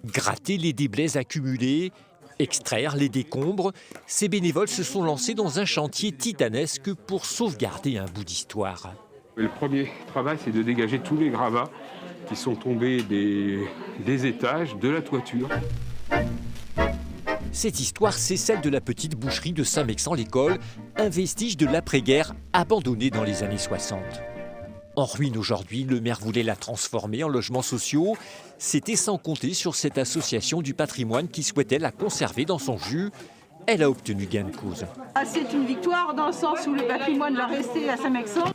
Gratter les déblais accumulés, extraire les décombres, ces bénévoles se sont lancés dans un chantier titanesque pour sauvegarder un bout d'histoire. Le premier travail, c'est de dégager tous les gravats qui sont tombés des étages, de la toiture. Cette histoire, c'est celle de la petite boucherie de Saint-Mexant-l'École, un vestige de l'après-guerre abandonné dans les années 60. En ruine aujourd'hui, le maire voulait la transformer en logements sociaux. C'était sans compter sur cette association du patrimoine qui souhaitait la conserver dans son jus. Elle a obtenu gain de cause. C'est une victoire dans le sens où le patrimoine va rester à Saint-Mexant.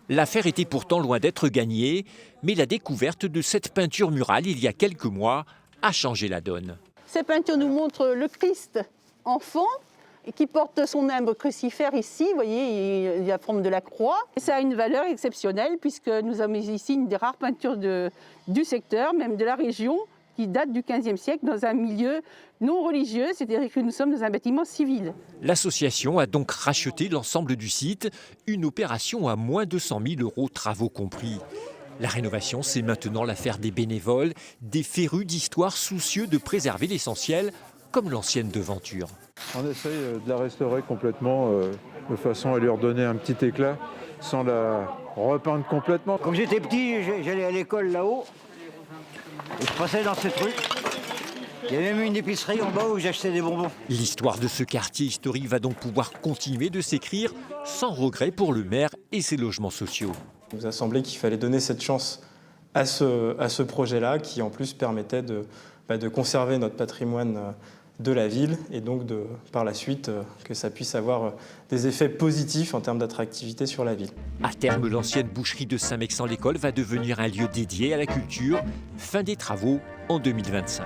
L'affaire était pourtant loin d'être gagnée, mais la découverte de cette peinture murale il y a quelques mois a changé la donne. Cette peinture nous montre le Christ enfant qui porte son humble crucifère ici. Vous voyez, il y a la forme de la croix. Et ça a une valeur exceptionnelle puisque nous avons ici une des rares peintures du secteur, même de la région, qui date du XVe siècle dans un milieu non religieux, c'est-à-dire que nous sommes dans un bâtiment civil. L'association a donc racheté l'ensemble du site, une opération à moins de 100 000 €, travaux compris. La rénovation, c'est maintenant l'affaire des bénévoles, des férus d'histoire soucieux de préserver l'essentiel, comme l'ancienne devanture. On essaye de la restaurer complètement de façon à lui redonner un petit éclat sans la repeindre complètement. Quand j'étais petit, j'allais à l'école là-haut et je passais dans cette rue. Il y avait même une épicerie en bas où j'achetais des bonbons. L'histoire de ce quartier historique va donc pouvoir continuer de s'écrire sans regret pour le maire et ses logements sociaux. Il nous a semblé qu'il fallait donner cette chance à ce projet-là qui en plus permettait de conserver notre patrimoine de la ville et donc par la suite que ça puisse avoir des effets positifs en termes d'attractivité sur la ville. À terme, l'ancienne boucherie de Saint-Mexant-l'École va devenir un lieu dédié à la culture. Fin des travaux en 2025.